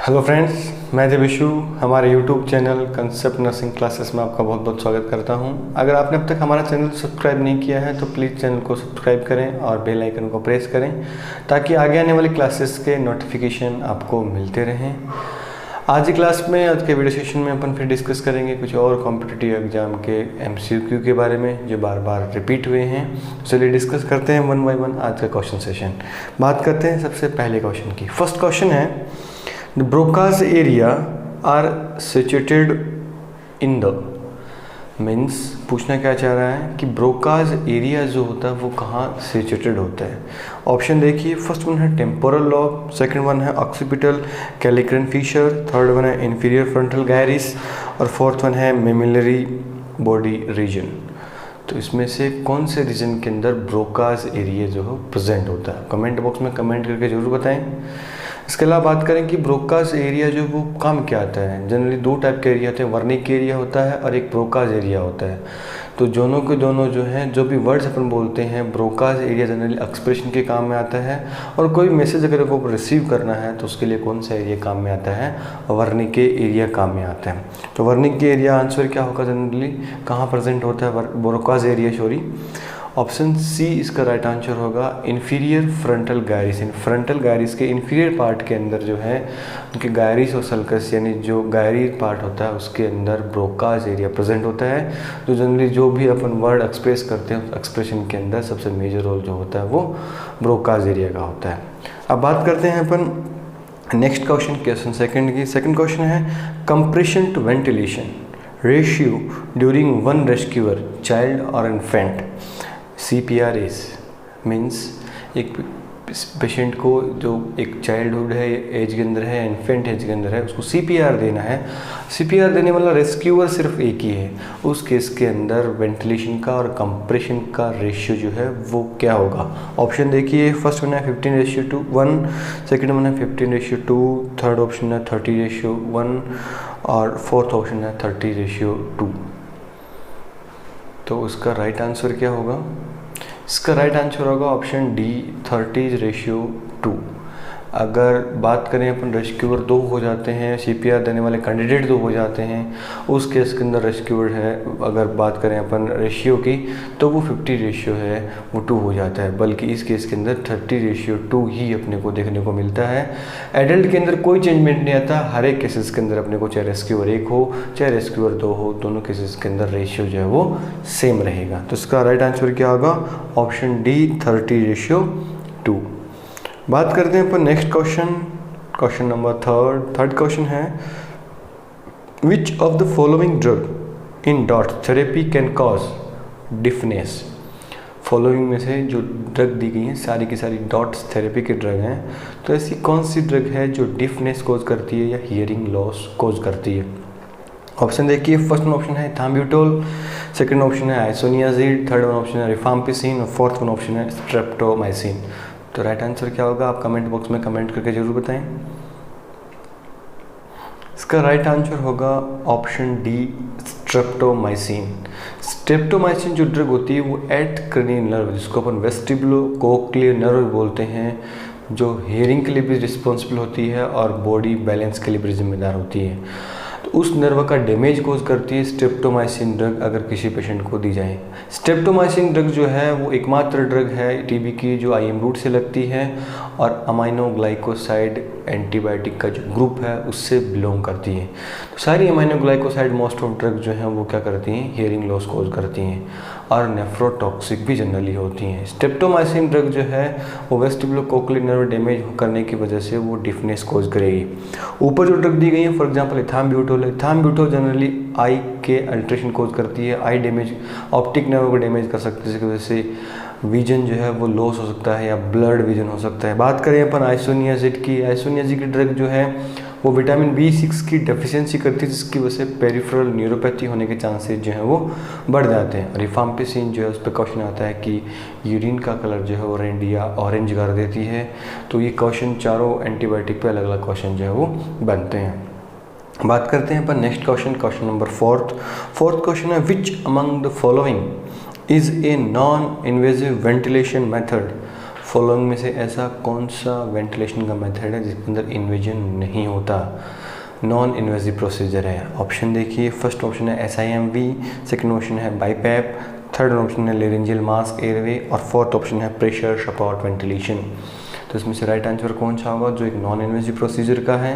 Hello friends, मैं देविशु। हमारे YouTube channel Concept Nursing classes में आपका बहुत बहुत स्वागत करता हूं। अगर आपने अब तक हमारा चैनल सब्सक्राइब नहीं किया है तो प्लीज़ चैनल को सब्सक्राइब करें और बेल आइकन को प्रेस करें ताकि आगे आने वाली क्लासेस के नोटिफिकेशन आपको मिलते रहें। आज की क्लास में, आज के वीडियो सेशन में अपन फिर डिस्कस करेंगे कुछ और कॉम्पिटिटिव एग्जाम के MCQ के बारे में जो बार बार रिपीट हुए हैं। चलिए डिस्कस करते हैं वन बाय वन आज का क्वेश्चन सेशन। बात करते हैं सबसे पहले क्वेश्चन की। फर्स्ट क्वेश्चन है, The Broca's area are situated in the means पूछना क्या चाह रहा है कि ब्रोकाज एरिया जो होता है वो कहाँ सिचुएटेड होता है। ऑप्शन देखिए, फर्स्ट वन है टेम्पोरल लॉब, सेकंड वन है ऑक्सीपिटल कैलिक्रन फिशर, थर्ड वन है इंफीरियर फ्रंटल गायरिस और फोर्थ वन है मेमिलरी बॉडी रीजन। तो इसमें से कौन से रीजन के अंदर ब्रोकाज एरिया जो है प्रेजेंट होता है? कमेंट बॉक्स में कमेंट करके जरूर बताएं। इसके अलावा बात करें कि ब्रोकाज एरिया जो वो काम क्या आता है। जनरली दो टाइप के एरिया होते हैं, वर्निक एरिया होता है और एक ब्रोकाज एरिया होता है। तो दोनों के दोनों जो हैं, जो भी वर्ड्स अपन बोलते हैं, ब्रोकाज एरिया जनरली एक्सप्रेशन के काम में आता है और कोई मैसेज अगर वो रिसीव करना है तो उसके लिए कौन सा एरिया काम में आता है? वर्निक एरिया काम में आता है। तो वर्निक एरिया आंसर क्या होगा? जनरली कहाँ प्रेजेंट होता है Broca's area? Sorry, option C इसका राइट आंसर होगा इंफीरियर फ्रंटल गायरिस। इन फ्रंटल गायरिस के इंफीरियर पार्ट के अंदर जो है उनके गायरिस और सल्कस यानी जो गायरी पार्ट होता है उसके अंदर ब्रोकाज एरिया प्रेजेंट होता है। जो जनरली जो भी अपन वर्ड एक्सप्रेस करते हैं उस एक्सप्रेशन के अंदर सबसे मेजर रोल जो होता है वो ब्रोकाज एरिया का होता है। अब बात करते हैं अपन नेक्स्ट क्वेश्चन सेकंड की। सेकंड क्वेश्चन है, compression to ventilation ratio during one rescuer child और इन्फेंट। CPRS मीन्स एक पेशेंट को जो एक चाइल्डहुड है एज के अंदर है, इन्फेंट एज के अंदर है, उसको CPR देना है। CPR देने वाला रेस्क्यूअर सिर्फ एक ही है। उस केस के अंदर वेंटिलेशन का और कंप्रेशन का रेशियो जो है वो क्या होगा? ऑप्शन देखिए, फर्स्ट वन है 15:1, सेकेंड वन है 15:2, थर्ड ऑप्शन है 30:1 और फोर्थ ऑप्शन है 30:2। तो उसका राइट आंसर क्या होगा? इसका राइट आंसर होगा ऑप्शन डी 30:2। अगर बात करें अपन रेस्क्यूअर दो हो जाते हैं, CPR देने वाले कैंडिडेट दो हो जाते हैं, उस केस के अंदर रेस्क्यूअर है, अगर बात करें अपन रेशियो की तो वो 50 रेशियो है वो 2 हो जाता है। बल्कि इस केस के अंदर 30:2 ही अपने को देखने को मिलता है। एडल्ट के अंदर कोई चेंजमेंट नहीं आता। हर एक केसेस के अंदर अपने को चाहे रेस्क्यूअर 1 हो चाहे रेस्क्यूअर 2 हो, दोनों केसेस के अंदर रेशियो जो है वो सेम रहेगा। तो इसका राइट आंसर क्या होगा? Option D 30:2। बात करते हैं अपन next question number third question है, which of the following drug in DOT therapy can cause deafness. Following में से जो ड्रग दी गई हैं सारी की सारी डॉट्स थेरेपी के ड्रग हैं, तो ऐसी कौन सी ड्रग है जो डिफनेस कोज करती है या हियरिंग लॉस कोज करती है? ऑप्शन देखिए, फर्स्ट ऑप्शन है थाम्ब्यूटोल, सेकंड ऑप्शन है आइसोनियाजिड, थर्ड ऑप्शन है रिफाम्पिसिन और फोर्थ ऑप्शन है स्ट्रेप्टोमाइसिन। तो राइट आंसर क्या होगा? आप कमेंट बॉक्स में कमेंट करके जरूर बताएं। इसका राइट आंसर होगा ऑप्शन डी स्ट्रेप्टोमाइसिन। स्ट्रेप्टोमाइसिन जो ड्रग होती है वो एट क्रेनियल नर्व, जिसको अपन वेस्टिबुलो कोक्लियर नर्व बोलते हैं, जो हियरिंग के लिए भी रिस्पॉन्सिबल होती है और बॉडी बैलेंस के लिए भी जिम्मेदार होती है। तो उस नर्व का डैमेज कोज करती है स्ट्रेप्टोमाइसिन ड्रग अगर किसी पेशेंट को दी जाए। स्ट्रेप्टोमाइसिन ड्रग जो है वो एकमात्र ड्रग है टीबी की जो IM रूट से लगती है और अमाइनोग्लाइकोसाइड एंटीबायोटिक का जो ग्रुप है उससे बिलोंग करती है। तो सारी अमाइनोग्लाइकोसाइड मोस्ट ऑफ ड्रग जो हैं वो क्या करती हैं? हियरिंग लॉस कोज करती हैं और नेफ्रोटॉक्सिक भी जनरली होती हैं। स्ट्रेप्टोमाइसिन ड्रग जो है वो वेस्टिबुलोकोक्लियर नर्व डैमेज करने की वजह से वो डिफनेस कोज करेगी। ऊपर जो ड्रग दी गई है, फॉर एग्जांपल इथाम्ब्यूटोल, इथाम्ब्यूटोल जनरली आई के अल्ट्रेशन कोज करती है, आई डैमेज, ऑप्टिक नर्व को डैमेज कर सकती है, जिसकी वजह से विजन जो है वो लॉस हो सकता है या ब्लड विजन हो सकता है। बात करें अपन आइसोनियाजिड की, आइसोनियाजिड की ड्रग जो है वो विटामिन B6 की डेफिशिएंसी करती है, जिसकी वजह से पेरिफेरल न्यूरोपैथी होने के चांसेस जो हैं वो बढ़ जाते हैं। रिफाम्पिसिन जो है उस पर क्वेश्चन आता है कि यूरिन का कलर जो है वो रेड या ऑरेंज कर देती है। तो ये क्वेश्चन चारों एंटीबायोटिक पे अलग अलग क्वेश्चन जो है वो बनते हैं। बात करते हैं अपन next question number fourth question है, which among the following is a non invasive ventilation method following में से ऐसा कौन सा वेंटिलेशन का मेथड है जिसके अंदर इन्वेजन नहीं होता? नॉन इन्वेजिव प्रोसीजर है। ऑप्शन देखिए, फर्स्ट ऑप्शन है SIMV, सेकंड ऑप्शन है BiPAP, थर्ड ऑप्शन है लेरेंजियल मास्क एयरवे और फोर्थ ऑप्शन है प्रेशर सपोर्ट वेंटिलेशन। तो इसमें से राइट आंसर कौन सा होगा जो एक नॉन इन्वेजिव प्रोसीजर का है?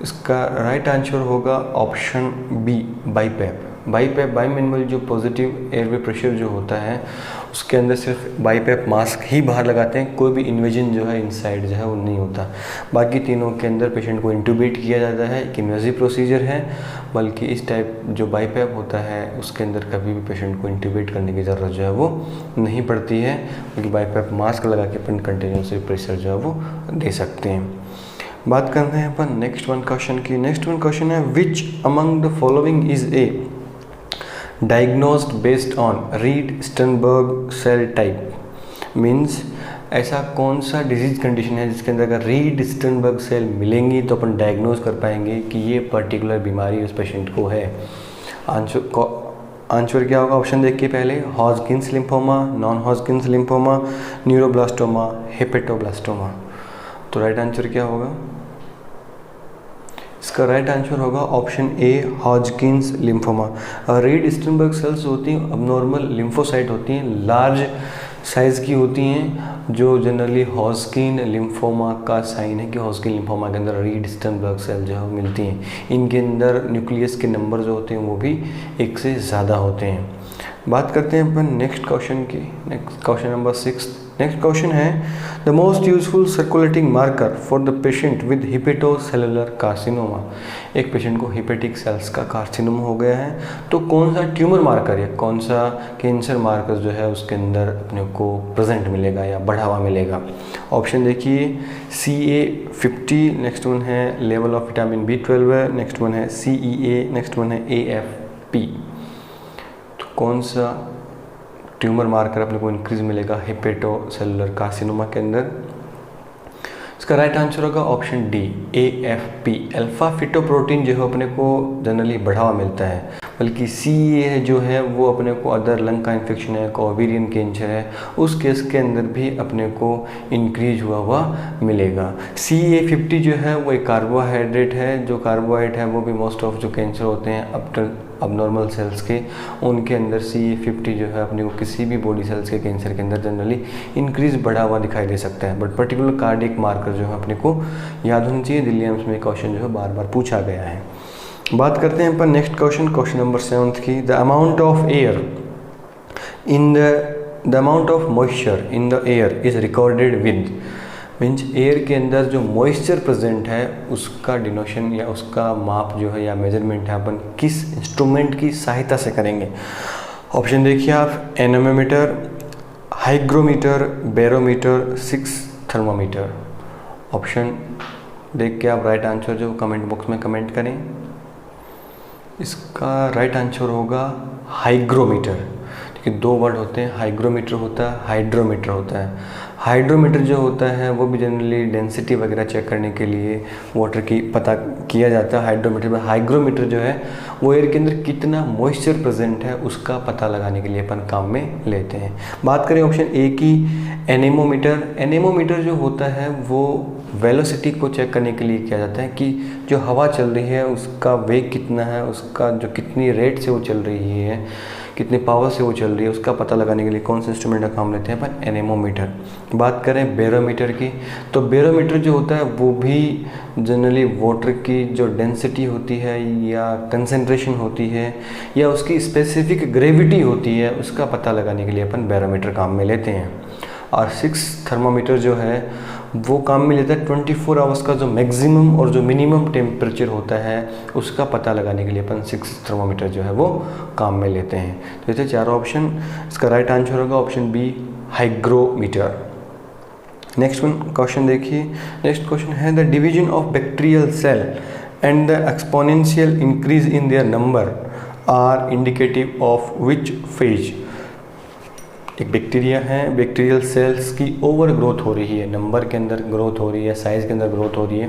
इसका राइट आंसर होगा ऑप्शन बी, BiPAP। BiPAP बाइमिनिमल जो पॉजिटिव एयरवे प्रेशर जो होता है उसके अंदर सिर्फ BiPAP मास्क ही बाहर लगाते हैं, कोई भी इन्वेजन जो है इनसाइड जो है वो नहीं होता। बाकी तीनों के अंदर पेशेंट को इंट्यूबेट किया जाता है, एक इन्वेजिव प्रोसीजर है। बल्कि इस टाइप जो BiPAP होता है उसके अंदर कभी भी पेशेंट को इंट्यूबेट करने की ज़रूरत जो है वो नहीं पड़ती है, क्योंकि BiPAP मास्क लगा के अपन कंटिन्यूसली प्रेशर जो है वो दे सकते हैं। बात करते हैं अपन नेक्स्ट वन क्वेश्चन की। नेक्स्ट वन क्वेश्चन है which among the following is a diagnosed based on Reed Sternberg cell type. Means ऐसा कौन सा डिजीज कंडीशन है जिसके अंदर अगर रीड स्टर्नबर्ग सेल मिलेंगी तो अपन डायग्नोज कर पाएंगे कि ये पर्टिकुलर बीमारी उस पेशेंट को है। आंसर क्या होगा? ऑप्शन देखिए पहले, Hodgkin's lymphoma, non Hodgkin's lymphoma, neuroblastoma, hepatoblastoma. तो राइट आंसर क्या होगा? इसका राइट आंसर होगा option A, Hodgkin's lymphoma. Reed Sternberg cells होती हैं अबनॉर्मल लिम्फोसाइट होती हैं, लार्ज साइज़ की होती हैं, जो जनरली हॉजकिन लिम्फोमा का साइन है कि हॉजकिन लिम्फोमा के अंदर रीड स्टर्नबर्ग सेल जो है वो मिलती हैं। इनके अंदर न्यूक्लियस के नंबर जो होते हैं वो भी एक से ज़्यादा होते हैं। बात करते हैं अपन नेक्स्ट क्वेश्चन की। Next question number 6। Next question है the most useful circulating marker for the patient with hepatocellular carcinoma. एक पेशेंट को हिपेटिक सेल्स का कार्सिनोमा हो गया है, तो कौन सा ट्यूमर मार्कर या कौन सा कैंसर मार्कर जो है उसके अंदर अपने को प्रेजेंट मिलेगा या बढ़ावा मिलेगा? ऑप्शन देखिए, CA50, नेक्स्ट वन है level of vitamin B12, next one है CEA, नेक्स्ट वन है AFP। तो कौन सा ट्यूमर मार्कर अपने को इंक्रीज मिलेगा हिपेटोसेलुलर कार्सिनोमा के अंदर? इसका राइट आंसर होगा ऑप्शन डी, AFP। अल्फा फिटोप्रोटीन जो है अपने को जनरली बढ़ावा मिलता है, बल्कि CEA जो है वो अपने को अदर लंग का इन्फेक्शन है, ओवेरियन कैंसर है, उस केस के अंदर भी अपने को इंक्रीज हुआ मिलेगा। CA50 जो है वो एक कार्बोहाइड्रेट है, जो कार्बोहाइड्रेट है वो भी मोस्ट ऑफ जो कैंसर होते हैं अबनॉर्मल सेल्स के, उनके अंदर CA50 जो है अपने को किसी भी बॉडी सेल्स के कैंसर के अंदर जनरली इंक्रीज बढ़ा हुआ दिखाई दे सकता है। बट पर्टिकुलर कार्डियक मार्कर जो है अपने को याद होनी चाहिए। दिल्ली एम्स में क्वेश्चन जो है बार बार पूछा गया है। बात करते हैं अपन नेक्स्ट क्वेश्चन नंबर 7 की। The amount of air in the amount of moisture in the air is recorded with. Means air के अंदर जो मॉइस्चर प्रेजेंट है उसका डिनोशन या उसका माप जो है या मेजरमेंट है अपन किस इंस्ट्रूमेंट की सहायता से करेंगे? ऑप्शन देखिए आप, anemometer, hygrometer, barometer, 6 thermometer. Option देख के आप राइट आंसर जो कमेंट बॉक्स में कमेंट करें। इसका राइट आंसर होगा हाइग्रोमीटर। देखिए दो वर्ड होते हैं, हाइग्रोमीटर होता है, हाइड्रोमीटर होता है। हाइड्रोमीटर जो होता है वो भी जनरली डेंसिटी वगैरह चेक करने के लिए वाटर की पता किया जाता है हाइड्रोमीटर में। हाइग्रोमीटर जो है वो एयर के अंदर कितना मॉइस्चर प्रेजेंट है उसका पता लगाने के लिए अपन काम में लेते हैं। बात करें ऑप्शन ए की, एनेमोमीटर। एनेमोमीटर जो होता है वो वेलोसिटी को चेक करने के लिए किया जाता है कि जो हवा चल रही है उसका वेग कितना है, उसका जो कितनी रेट से वो चल रही है, कितने पावर से वो चल रही है, उसका पता लगाने के लिए कौन से इंस्ट्रूमेंट का काम लेते हैं अपन? एनेमोमीटर। बात करें बैरोमीटर की, तो बैरोमीटर जो होता है वो भी जनरली वाटर की जो डेंसिटी होती है या कंसंट्रेशन होती है या उसकी स्पेसिफिक ग्रेविटी होती है उसका पता लगाने के लिए अपन बैरोमीटर काम में लेते हैं। और 6 थर्मोमीटर जो है वो काम में लेता है 24 आवर्स का जो मैक्सिमम और जो मिनिमम टेम्परेचर होता है उसका पता लगाने के लिए अपन 6 थर्मोमीटर जो है वो काम में लेते हैं। तो ऐसे चारों ऑप्शन, इसका राइट आंसर होगा option B, hygrometer. Next one question देखिए। नेक्स्ट क्वेश्चन है the division of bacterial cell and the exponential increase in their number are indicative of which phase. एक बैक्टीरिया है, बैक्टीरियल सेल्स की overgrowth हो रही है, number के अंदर ग्रोथ हो रही है, साइज के अंदर ग्रोथ हो रही है,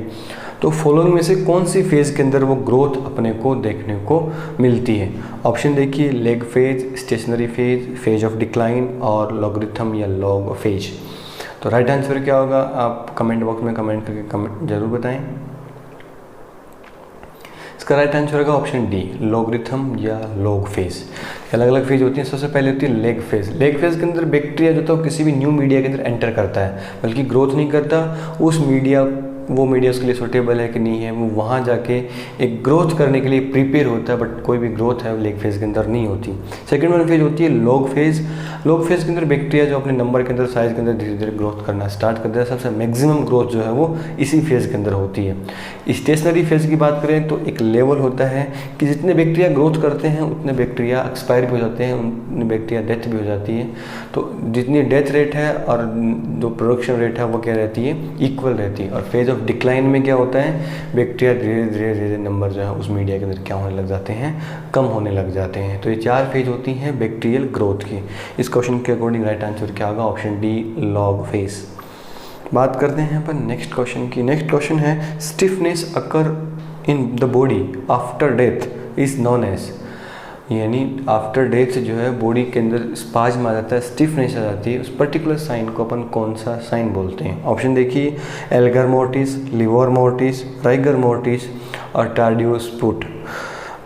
तो फॉलोइंग में से कौन सी फेज के अंदर वो ग्रोथ अपने को देखने को मिलती है? ऑप्शन देखिए, lag phase, stationary phase, phase of decline और लॉगरिथम या लॉग फेज। तो राइट आंसर क्या होगा आप कमेंट बॉक्स में कमेंट करके कमेंट जरूर बताएं। इसका राइट आंसर होगा ऑप्शन डी, लॉगरिथम या लॉग फेज। अलग अलग फेज होती है। सबसे पहले होती है लेग फेज। लेग फेज के अंदर बैक्टीरिया जो था किसी भी न्यू मीडिया के अंदर एंटर करता है, बल्कि ग्रोथ नहीं करता। उस मीडिया वो मीडिया उसके लिए सूटेबल है कि नहीं है, वो वहाँ जाके एक ग्रोथ करने के लिए प्रिपेयर होता है, बट कोई भी ग्रोथ है वो लेग फेज के अंदर नहीं होती। सेकेंड वन फेज होती है लॉग फेज। लॉग फेज के अंदर बैक्टीरिया जो अपने नंबर के अंदर, साइज के अंदर धीरे धीरे ग्रोथ करना स्टार्ट करता है। सबसे मैक्सिमम ग्रोथ जो है वो इसी फेज के अंदर होती है। स्टेशनरी फेज की बात करें तो एक लेवल होता है कि जितने बैक्टीरिया ग्रोथ करते हैं उतने बैक्टीरिया एक्सपायर भी हो जाते हैं, उतने बैक्टीरिया डेथ भी हो जाती है। तो जितनी डेथ रेट है और जो प्रोडक्शन रेट है वो क्या रहती है, इक्वल रहती है। और फेज ऑफ डिक्लाइन में क्या होता है, बैक्टीरिया धीरे धीरे धीरे नंबर जो है उस मीडिया के अंदर क्या होने लग जाते हैं, कम होने लग जाते हैं। तो ये 4 फेज होती हैं बैक्टीरियल ग्रोथ की। इस क्वेश्चन के अकॉर्डिंग राइट आंसर क्या होगा, ऑप्शन डी, लॉग फेज। बात करते हैं अपन नेक्स्ट क्वेश्चन की। नेक्स्ट क्वेश्चन है stiffness occur in the body after death is known as, यानी आफ्टर डेथ जो है बॉडी के अंदर स्पाज्म आ जाता है, स्टिफनेस आ जाती है, उस पर्टिकुलर साइन को अपन कौन सा साइन बोलते हैं। ऑप्शन देखिए, Elgar mortis, liver mortis, rigor mortis और टार्डियोस्पुट।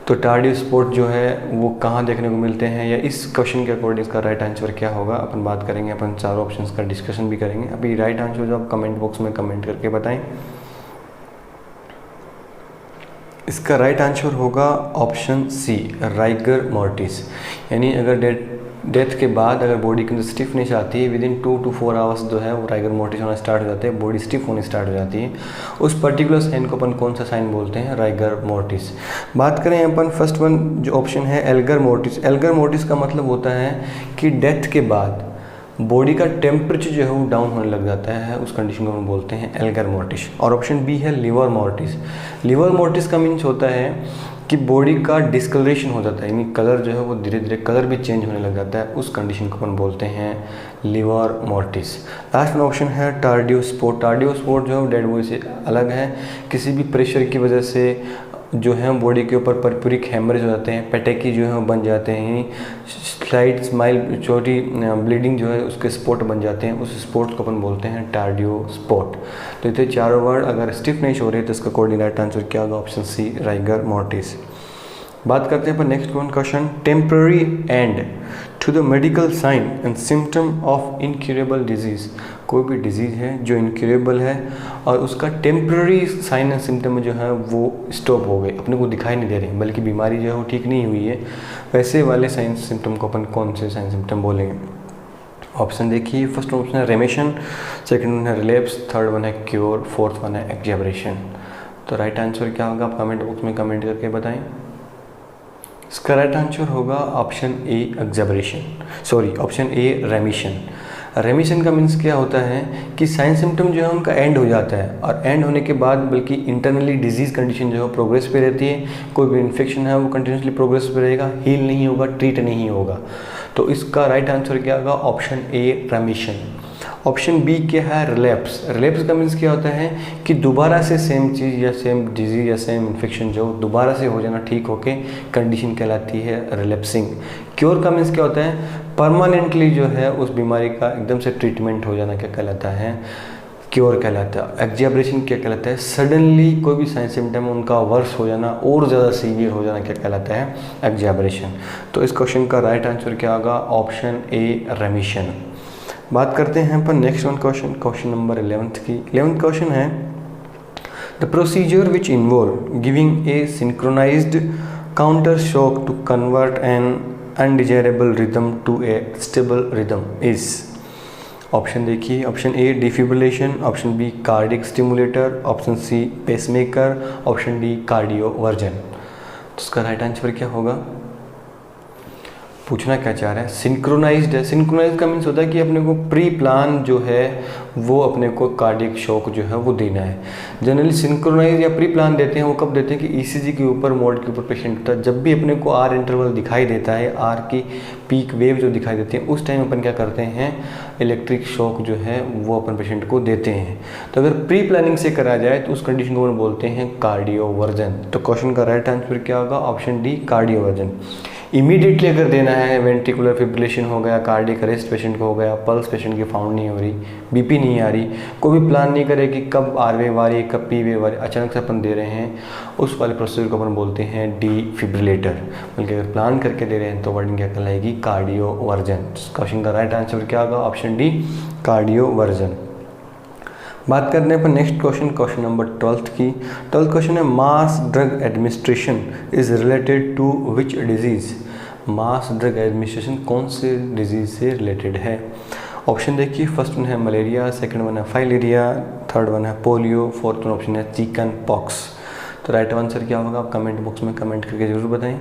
तो टार्डियोस्पुट जो है वो कहाँ देखने को मिलते हैं, या इस क्वेश्चन के अकॉर्डिंग इसका राइट आंसर क्या होगा अपन बात करेंगे। अपन चारों ऑप्शंस का डिस्कशन भी करेंगे। अभी राइट आंसर जो आप कमेंट बॉक्स में कमेंट करके बताएं। इसका राइट आंसर होगा ऑप्शन सी, राइगर मोर्टिस। यानी अगर डेथ के बाद अगर बॉडी के अंदर स्टिफनेस आती है, विदिन 2 to 4 आवर्स जो है वो राइगर मोर्टिस होना स्टार्ट हो जाते हैं, बॉडी स्टिफ होनी स्टार्ट हो जाती है। उस पर्टिकुलर साइन को अपन कौन सा साइन बोलते हैं, राइगर मोर्टिस। बात करें अपन फर्स्ट वन जो ऑप्शन है एल्गर मोर्टिस। एल्गर मोर्टिस का मतलब होता है कि डेथ के बाद बॉडी का टेम्परेचर जो है वो डाउन होने लग जाता है, उस कंडीशन को हम बोलते हैं एल्गर मोर्टिस। और ऑप्शन बी है लिवर मोर्टिस। लिवर मोर्टिस का मीन्स होता है कि बॉडी का डिस्कलरेशन हो जाता है, यानी कलर जो है वो धीरे धीरे कलर भी चेंज होने लग जाता है, उस कंडीशन को अपन बोलते हैं लिवर मोर्टिस। लास्ट ऑप्शन है टार्डियोस्पोट। टार्डियोस्पोट जो है डेड बॉडी से अलग है, किसी भी प्रेशर की वजह से जो है बॉडी के ऊपर परपुरिक हेमरेज हो जाते हैं, पेटेकी जो है वो बन जाते हैं, स्लाइड स्माइल छोटी ब्लीडिंग जो है उसके स्पॉट बन जाते हैं, उस स्पॉट को अपन बोलते हैं टार्डियोस्पोट। तो इतने चारों वर्ड अगर स्टिफ नहीं हो रहे तो इसका कोऑर्डिनेट राइट आंसर क्या होगा, ऑप्शन सी, राइगर मोर्टिस। बात करते हैं पर next one question, temporary end to the medical sign and symptom of incurable disease. कोई भी डिजीज़ है जो इनक्यूरेबल है और उसका टेम्पररी साइन एंड सिम्टम जो है वो स्टॉप हो गए, अपने को दिखाई नहीं दे रहे, बल्कि बीमारी जो है वो ठीक नहीं हुई है, वैसे वाले साइन सिम्टम को अपन कौन से साइन सिम्टम बोलेंगे। ऑप्शन देखिए, फर्स्ट ऑप्शन है रेमिशन, सेकंड वन है रिलैप्स, थर्ड वन है क्योर, फोर्थ वन है एक्जाबरेशन। तो राइट आंसर क्या होगा आप कमेंट बॉक्स में कमेंट करके बताएं। इसका राइट आंसर होगा option A, exacerbation, sorry option A, remission. Remission का मीन्स क्या होता है कि साइन सिम्टम जो है उनका एंड हो जाता है, और एंड होने के बाद बल्कि इंटरनली डिजीज़ कंडीशन जो है प्रोग्रेस पे रहती है, कोई भी इन्फेक्शन है वो कंटिन्यूसली प्रोग्रेस पे रहेगा, हील नहीं होगा, ट्रीट नहीं होगा। तो इसका राइट आंसर क्या होगा, option A, remission. Option B क्या है, रिलैप्स। रिलैप्स का मीन्स क्या होता है कि दोबारा से सेम चीज़ या सेम डिजीज या सेम इन्फेक्शन जो दोबारा से हो जाना, ठीक होके कंडीशन कहलाती है रिलैप्सिंग। क्योर का मीन्स क्या होता है, परमानेंटली जो है उस बीमारी का एकदम से ट्रीटमेंट हो जाना क्या कहलाता है, क्योर कहलाता है। एक्जाबरेशन क्या कहलाता है, सडनली कोई भी साइन सिम्टम उनका वर्स हो जाना और ज़्यादा सीवियर हो जाना क्या कहलाता है, एक्जाबरेशन। तो इस क्वेश्चन का राइट आंसर क्या होगा, ऑप्शन ए, रेमिशन। बात करते हैं पर next one question, question number 11th की। 11th क्वेश्चन है, the procedure which involve giving a synchronized counter shock to convert an undesirable rhythm to a stable rhythm is. Option देखिए, option A, defibrillation, option B, cardiac stimulator, option C, pacemaker, option D, cardioversion. तो इसका right answer क्या होगा, पूछना क्या चाह रहा है, सिंक्रोनाइज्ड है। सिंक्रोनाइज्ड का मीन्स होता है कि अपने को प्री प्लान जो है वो अपने को कार्डियक शॉक जो है वो देना है। जनरली सिंक्रोनाइज या प्री प्लान देते हैं वो कब देते हैं कि ईसीजी के ऊपर, मोड के ऊपर पेशेंट होता है, जब भी अपने को आर इंटरवल दिखाई देता है, आर की पीक वेव जो दिखाई देती है, उस टाइम अपन क्या करते हैं, इलेक्ट्रिक शॉक जो है वो अपन पेशेंट को देते हैं। तो अगर प्री प्लानिंग से करा जाए तो उस कंडीशन को अपन बोलते हैं कार्डियोवर्जन। तो क्वेश्चन का राइट आंसर क्या होगा, ऑप्शन डी, कार्डियोवर्जन। इमीडिएटली अगर देना है, वेंट्रिकुलर फिब्रिलेशन हो गया, कार्डियक अरेस्ट पेशेंट को हो गया, पल्स पेशेंट की फाउंड नहीं हो रही, बीपी नहीं आ रही, कोई भी प्लान नहीं करे कि कब आर वेव आ रही है, कब पी वेव आ रही है, अचानक से अपन दे रहे हैं, उस वाले प्रोसीजर को अपन बोलते हैं डिफिब्रिलेटर। बल्कि अगर प्लान करके दे रहे हैं तो वर्डिंग क्या कहलाएगी, कार्डियोवर्जन। क्वेश्चन का राइट आंसर क्या होगा, ऑप्शन डी, कार्डियोवर्जन। बात करते हैं अपन next question, question number 12th की। 12th क्वेश्चन है, mass drug administration is related to which disease. Mass drug administration कौन से डिजीज से रिलेटेड है। ऑप्शन देखिए, फर्स्ट वन है मलेरिया, सेकंड वन है फाइलेरिया, थर्ड वन है पोलियो, फोर्थ वन ऑप्शन है चिकन पॉक्स। तो राइट आंसर क्या होगा, आप कमेंट बॉक्स में कमेंट करके जरूर बताएं।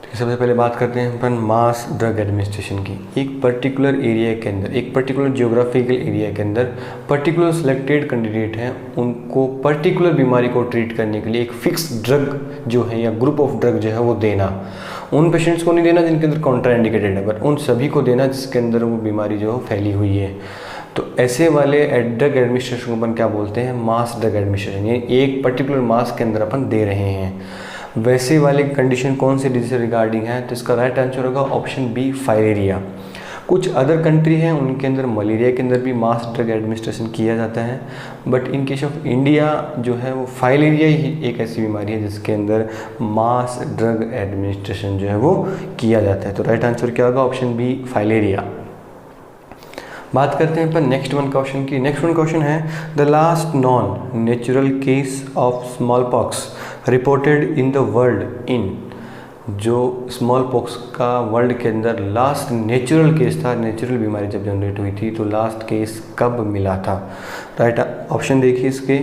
सबसे पहले बात करते हैं अपन मास ड्रग एडमिनिस्ट्रेशन की। एक पर्टिकुलर एरिया के अंदर, एक पर्टिकुलर जियोग्राफिकल एरिया के अंदर पर्टिकुलर सिलेक्टेड कैंडिडेट हैं, उनको पर्टिकुलर बीमारी को ट्रीट करने के लिए एक फिक्स ड्रग जो है या ग्रुप ऑफ ड्रग जो है वो देना। उन पेशेंट्स को नहीं देना जिनके अंदर कॉन्ट्राइंडिकेटेड है, बट उन सभी को देना जिसके अंदर वो बीमारी जो फैली हुई है। तो ऐसे वाले ड्रग एडमिनिस्ट्रेशन को अपन क्या बोलते हैं, मास ड्रग एडमिनिस्ट्रेशन। ये एक पर्टिकुलर मास के अंदर अपन दे रहे हैं। वैसे वाली कंडीशन कौन सी डिजीज से रिगार्डिंग है, तो इसका राइट आंसर होगा ऑप्शन बी, फाइलेरिया। कुछ अदर कंट्री हैं उनके अंदर मलेरिया के अंदर भी मास ड्रग एडमिनिस्ट्रेशन किया जाता है, but in case of India जो है वो फाइलेरिया ही एक ऐसी बीमारी है जिसके अंदर मास ड्रग एडमिनिस्ट्रेशन जो है वो किया जाता है। तो राइट आंसर क्या होगा, ऑप्शन बी, फाइलेरिया। बात करते हैं अपन नेक्स्ट वन क्वेश्चन की। नेक्स्ट वन क्वेश्चन है, the last non natural case of small pox reported in the world in. जो स्मॉल पॉक्स का वर्ल्ड के अंदर लास्ट नेचुरल केस था, नेचुरल बीमारी जब जनरेट हुई थी, तो लास्ट केस कब मिला था। राइट ऑप्शन देखिए इसके,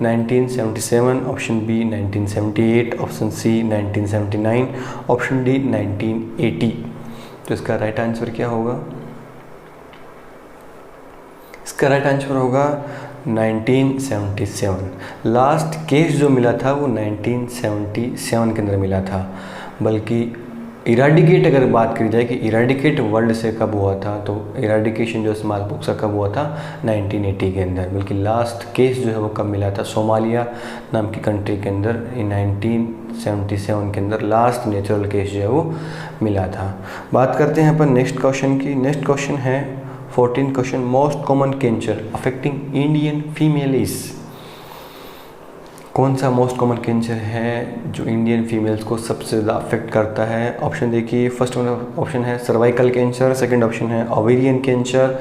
1977, option B 1978, option C 1979, option D 1980। तो इसका राइट आंसर क्या होगा, इसका राइट आंसर होगा 1977। लास्ट केस जो मिला था वो 1977 के अंदर मिला था। बल्कि इराडिकेट अगर बात करी जाए कि इराडिकेट वर्ल्ड से कब हुआ था, तो इराडिकेशन जो स्मॉल पॉक्स का कब हुआ था, 1980 के अंदर। बल्कि लास्ट केस जो है वो कब मिला था, सोमालिया नाम की कंट्री के अंदर 1977 के अंदर लास्ट नेचुरल केस जो है वो मिला था। बात करते हैं अपन नेक्स्ट क्वेश्चन की। नेक्स्ट क्वेश्चन है 14th question, most common cancer affecting Indian female is. कौन सा मोस्ट कॉमन कैंसर है जो इंडियन फीमेल्स को सबसे ज़्यादा अफेक्ट करता है। ऑप्शन देखिए, फर्स्ट वन ऑप्शन है सर्वाइकल कैंसर, सेकंड ऑप्शन है ovarian cancer,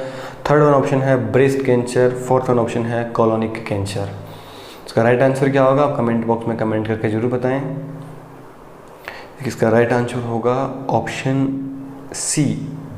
third one option है breast cancer, fourth one option है कोलोनिक कैंसर। इसका राइट आंसर क्या होगा, आप कमेंट बॉक्स में कमेंट करके जरूर बताएं। इसका राइट आंसर होगा ऑप्शन सी,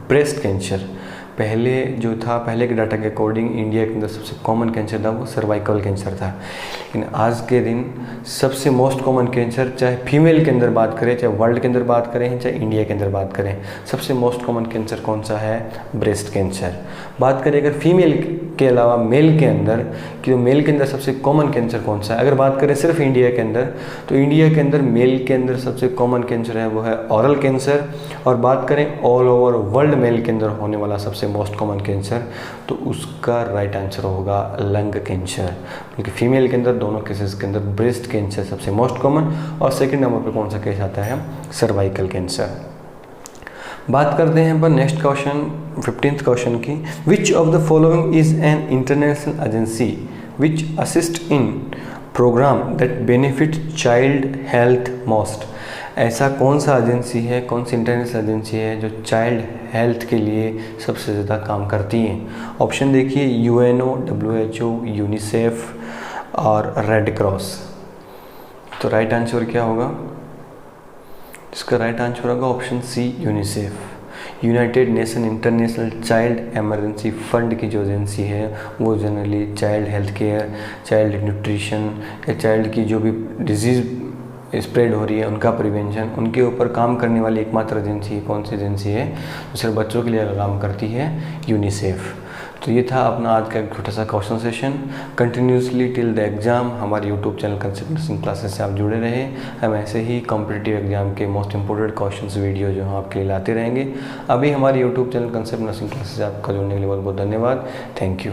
ब्रेस्ट कैंसर। पहले जो था, पहले के डाटा के अकॉर्डिंग इंडिया के अंदर सबसे कॉमन कैंसर था वो सर्वाइकल कैंसर था। लेकिन आज के दिन सबसे मोस्ट कॉमन कैंसर, चाहे फीमेल के अंदर बात करें, चाहे वर्ल्ड के अंदर बात करें, चाहे इंडिया के अंदर बात करें, सबसे मोस्ट कॉमन कैंसर कौन सा है, ब्रेस्ट कैंसर। बात करें अगर फीमेल के अलावा मेल के अंदर, कि तो मेल के अंदर सबसे कॉमन कैंसर कौन सा है, अगर बात करें सिर्फ इंडिया के अंदर, तो इंडिया के अंदर मेल के अंदर सबसे कॉमन कैंसर है वो है ऑरल कैंसर। और बात करें ऑल ओवर वर्ल्ड मेल के अंदर होने वाला सबसे मोस्ट कॉमन कैंसर, तो उसका राइट आंसर होगा लंग कैंसर। क्योंकि फीमेल के अंदर दोनों केसेस के अंदर ब्रेस्ट कैंसर सबसे मोस्ट कॉमन, और सेकंड नंबर पर कौन सा केस आता है, सर्वाइकल कैंसर। बात करते हैं अपन नेक्स्ट क्वेश्चन 15th क्वेश्चन की। Which of the following is an international agency which assist in program that benefit child health most. ऐसा कौन सा एजेंसी है, कौन सी इंटरनेशनल एजेंसी है जो चाइल्ड हेल्थ के लिए सबसे ज़्यादा काम करती है। ऑप्शन देखिए, यूएनओ, WHO, यूनिसेफ और रेड क्रॉस। तो राइट आंसर क्या होगा, इसका राइट आंसर होगा option C, UNICEF. United nation international child emergency fund की जो एजेंसी है वो generally child health care, child nutrition या चाइल्ड की जो भी डिजीज़ स्प्रेड हो रही है उनका प्रिवेंशन, उनके ऊपर काम करने वाली एकमात्र एजेंसी कौन सी एजेंसी है, जो सिर्फ बच्चों के लिए काम करती है, यूनिसेफ। तो ये था अपना आज का एक छोटा सा question session. Continuously till the exam हमारे YouTube channel Concept Nursing Classes से आप जुड़े रहे। हम ऐसे ही कॉम्पिटिटिव एग्जाम के मोस्ट इंपॉर्टेंट क्वेश्चंस वीडियो जो हम आपके लिए लाते रहेंगे। अभी हमारे YouTube channel Concept Nursing Classes से आपका जुड़ने के लिए बहुत बहुत धन्यवाद। Thank you.